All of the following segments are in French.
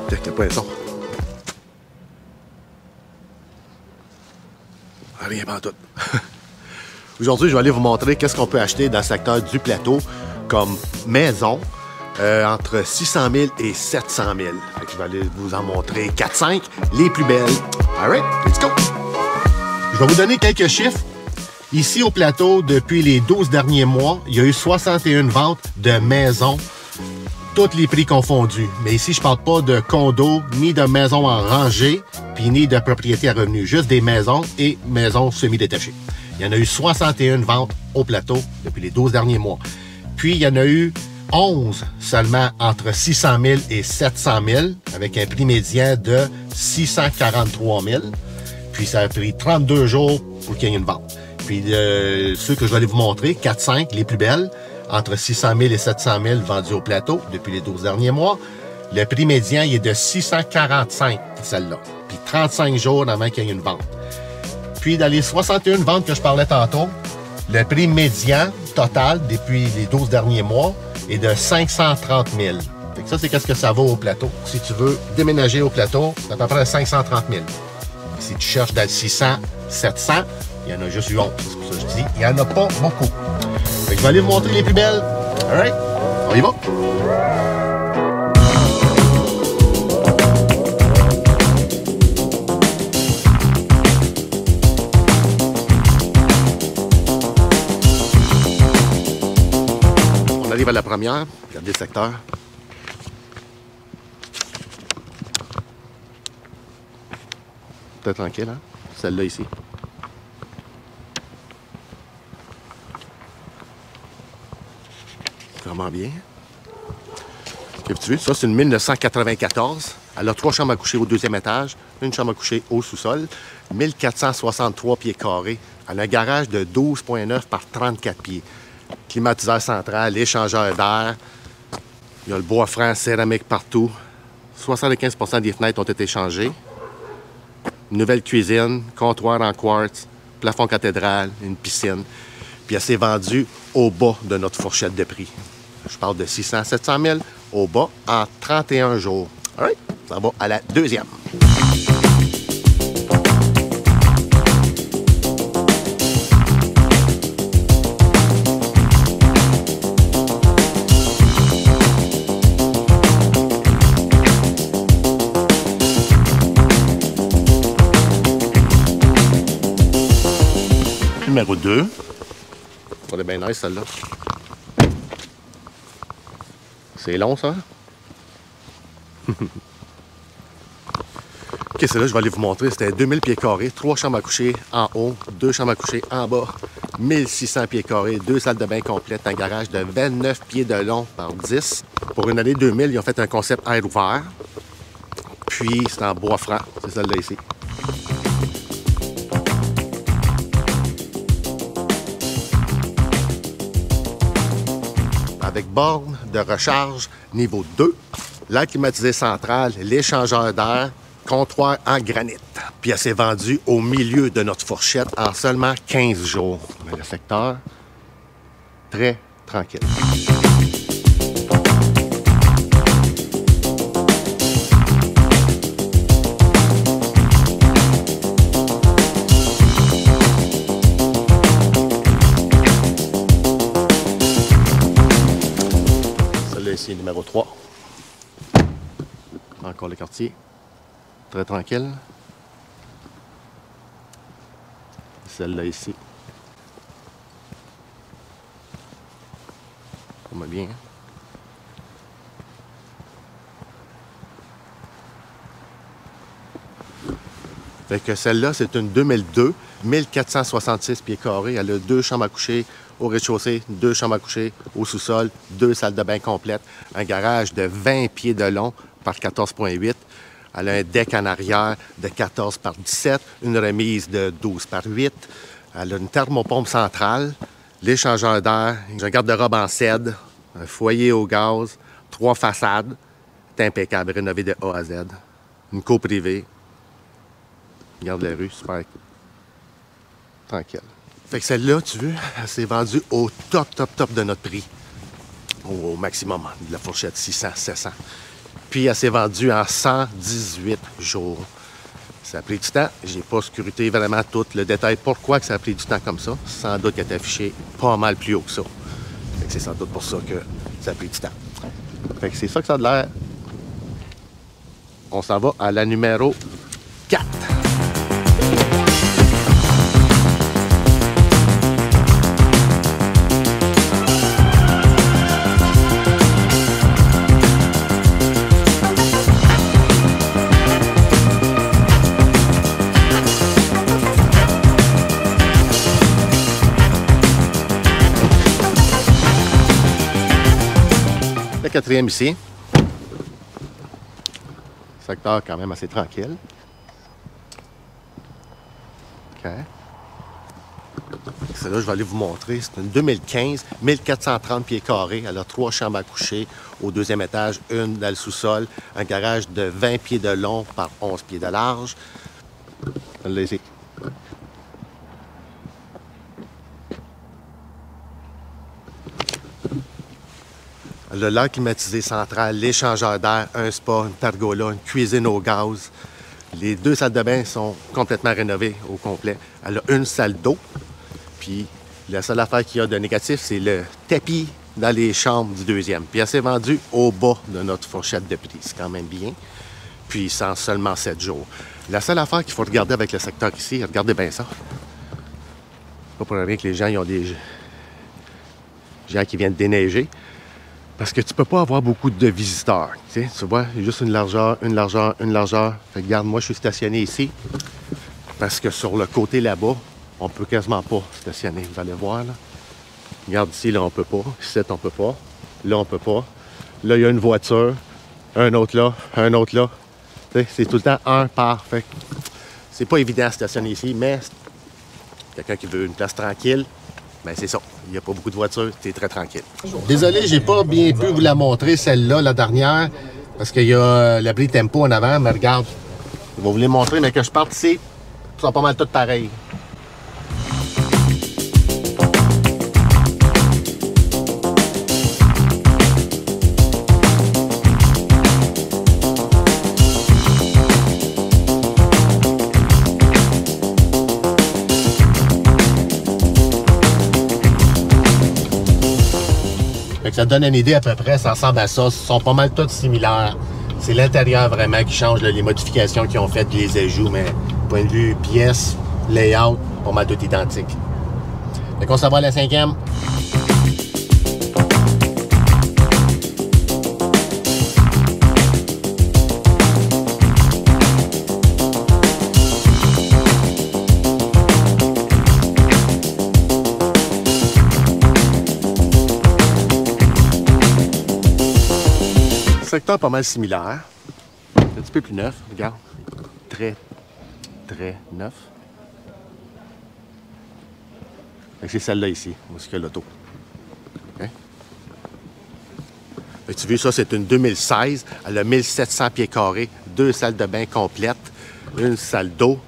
Avec le poinçon. Rien pas tout. Aujourd'hui, je vais aller vous montrer qu'est-ce qu'on peut acheter dans le secteur du plateau comme maison entre 600 000 et 700 000. Je vais aller vous en montrer 4-5, les plus belles. All right, let's go! Je vais vous donner quelques chiffres. Ici au plateau, depuis les 12 derniers mois, il y a eu 61 ventes de maisons, tous les prix confondus. Mais ici, je ne parle pas de condos, ni de maisons en rangée, puis ni de propriétés à revenus. Juste des maisons et maisons semi-détachées. Il y en a eu 61 ventes au plateau depuis les 12 derniers mois. Puis, il y en a eu 11 seulement entre 600 000 et 700 000, avec un prix médian de 643 000. Puis, ça a pris 32 jours pour qu'il y ait une vente. Puis, ceux que je vais aller vous montrer, 4-5, les plus belles, entre 600 000 et 700 000 vendus au plateau depuis les 12 derniers mois. Le prix médian il est de 645, celle-là. Puis, 35 jours avant qu'il y ait une vente. Puis, dans les 61 ventes que je parlais tantôt, le prix médian total depuis les 12 derniers mois est de 530 000. Fait que ça, c'est qu'est-ce que ça vaut au plateau. Si tu veux déménager au plateau, c'est à peu près 530 000. Et si tu cherches dans le 600, 700, il y en a juste eu 11. C'est pour ça que je dis, il n'y en a pas beaucoup. Fait que je vais aller vous montrer les plus belles. All right, on y va. On arrive à la première. Regardez le secteur. Peut-être tranquille, hein? Celle-là ici. Vraiment bien. Qu'est-ce que tu veux? Ça, c'est une 1994. Elle a 3 chambres à coucher au 2e étage, une chambre à coucher au sous-sol, 1463 pieds carrés. Elle a un garage de 12,9 par 34 pieds. Climatiseur central, échangeur d'air. Il y a le bois franc, céramique partout. 75% des fenêtres ont été changées. Une nouvelle cuisine, comptoir en quartz, plafond cathédrale, une piscine. Puis elle s'est vendue au bas de notre fourchette de prix. Je parle de 600 700 000 au bas en 31 jours. All right, ça va à la deuxième. Numéro 2. Elle est bien nice, celle-là. C'est long, ça? OK, celle-là, je vais aller vous montrer. C'était 2000 pieds carrés, 3 chambres à coucher en haut, 2 chambres à coucher en bas, 1600 pieds carrés, 2 salles de bain complètes, un garage de 29 pieds de long par 10. Pour une année 2000, ils ont fait un concept air ouvert. Puis, c'est en bois franc. C'est celle-là ici. Avec borne de recharge niveau 2, l'air climatisé central, l'échangeur d'air, comptoir en granit. Puis elle s'est vendue au milieu de notre fourchette en seulement 15 jours. Mais le secteur, très tranquille. Ici, numéro 3. Encore le quartier. Très tranquille. Celle-là ici. Ça va bien. Fait que celle-là, c'est une 2002, 1466 pieds carrés. Elle a 2 chambres à coucher au rez-de-chaussée, 2 chambres à coucher au sous-sol, 2 salles de bain complètes, un garage de 20 pieds de long par 14,8. Elle a un deck en arrière de 14 par 17, une remise de 12 par 8. Elle a une thermopompe centrale, l'échangeur d'air, un garde-robe en cèdre, un foyer au gaz, 3 façades. C'est impeccable, rénové de A à Z. Une cour privée. Regarde la rue, super tranquille. Fait que celle-là, tu veux, elle s'est vendue au top de notre prix. Au maximum de la fourchette 600, 700. Puis elle s'est vendue en 118 jours. Ça a pris du temps. Je n'ai pas scruté vraiment tout le détail. Pourquoi que ça a pris du temps comme ça? Sans doute qu'elle est affichée pas mal plus haut que ça. C'est sans doute pour ça que ça a pris du temps. Fait que c'est ça que ça a l'air. On s'en va à la numéro 4. Le quatrième ici. Secteur quand même assez tranquille. OK. Celle-là, je vais aller vous montrer. C'est une 2015, 1430 pieds carrés. Elle a 3 chambres à coucher au deuxième étage, une dans le sous-sol, un garage de 20 pieds de long par 11 pieds de large. Là, ici. Le lac climatisé central, l'échangeur d'air, un spa, une pergola, une cuisine au gaz. Les 2 salles de bain sont complètement rénovées au complet. Elle a une salle d'eau. Puis la seule affaire qu'il y a de négatif, c'est le tapis dans les chambres du deuxième. Puis elle s'est vendue au bas de notre fourchette de prix. C'est quand même bien. Puis sans seulement 7 jours. La seule affaire qu'il faut regarder avec le secteur ici, regardez bien ça. Pas pour rien que les gens, ils ont des gens qui viennent déneiger. Parce que tu peux pas avoir beaucoup de visiteurs. Tu vois, il y a juste une largeur, une largeur, une largeur. Fait que, regarde, moi, je suis stationné ici. Parce que sur le côté là-bas, on peut quasiment pas stationner. Vous allez voir, là. Regarde ici, là, on peut pas. Ici, on peut pas. Là, on peut pas. Là, il y a une voiture. Un autre là, un autre là. Tu sais, c'est tout le temps un par. Fait que c'est pas évident de stationner ici, mais quelqu'un qui veut une place tranquille, ben c'est ça. Il n'y a pas beaucoup de voitures, c'est très tranquille. Désolé, j'ai pas bien pu vous la montrer, celle-là, la dernière, parce qu'il y a l'abri tempo en avant, mais regarde, je vais vous les montrer, mais que je parte ici, ils sont pas mal tous pareils. Ça te donne une idée à peu près, ça ressemble à ça. Ils sont pas mal tous similaires. C'est l'intérieur vraiment qui change, là, les modifications qu'ils ont faites, les ajouts, mais point de vue pièce, layout, pas mal tout identique. Fait qu'on s'en va à la 5e. Secteur pas mal similaire. Un petit peu plus neuf, regarde. Très, très neuf. C'est celle-là ici, où est-ce qu'il y a l'auto. Okay. Tu vois, ça, c'est une 2016. Elle a 1700 pieds carrés, 2 salles de bain complètes, une salle d'eau.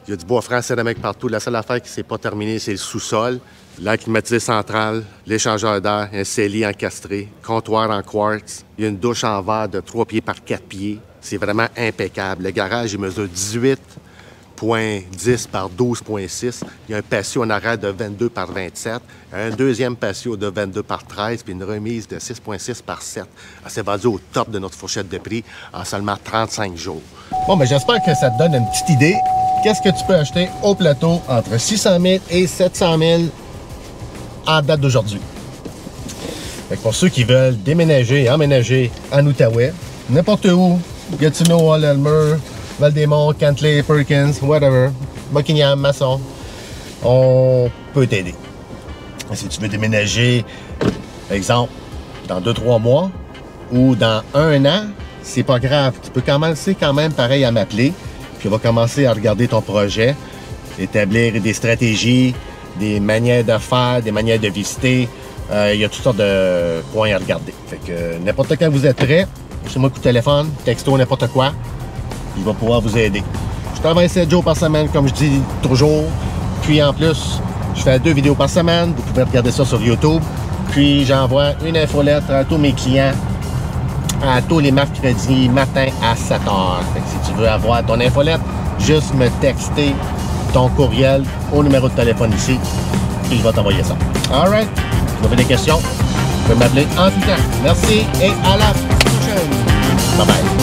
Il y a du bois franc céramique partout. La seule affaire qui ne s'est pas terminée, c'est le sous-sol. L'air climatisé central, l'échangeur d'air, un cellier encastré, comptoir en quartz. Il y a une douche en verre de 3 pieds par 4 pieds. C'est vraiment impeccable. Le garage, il mesure 18,10 par 12,6. Il y a un patio en arrière de 22 par 27. Un deuxième patio de 22 par 13, puis une remise de 6,6 par 7. Elle s'est vendue au top de notre fourchette de prix en seulement 35 jours. Bon, mais j'espère que ça te donne une petite idée. Qu'est-ce que tu peux acheter au plateau entre 600 000 et 700 000 en date d'aujourd'hui. Pour ceux qui veulent déménager, emménager en Outaouais, n'importe où, Gatineau, Hall-Elmer, Val-des-Monts, Cantley, Perkins, whatever, Buckingham, Masson, on peut t'aider. Si tu veux déménager, par exemple, dans 2-3 mois ou dans 1 an, c'est pas grave. Tu peux commencer quand même pareil à m'appeler, puis on va commencer à regarder ton projet, établir des stratégies, des manières de faire, des manières de visiter. Il y a toutes sortes de points à regarder. Fait que n'importe quand vous êtes prêt, lâchez-moi un coup de téléphone, texto, n'importe quoi. Il va pouvoir vous aider. Je travaille 7 jours par semaine, comme je dis toujours. Puis en plus, je fais 2 vidéos par semaine. Vous pouvez regarder ça sur YouTube. Puis j'envoie une infolette à tous mes clients tous les mercredis matin à 7h. Fait que si tu veux avoir ton infolette, juste me texter ton courriel au numéro de téléphone ici, puis je vais t'envoyer ça. Alright? Si vous avez des questions, vous pouvez m'appeler en tout temps. Merci et à la prochaine. Bye bye.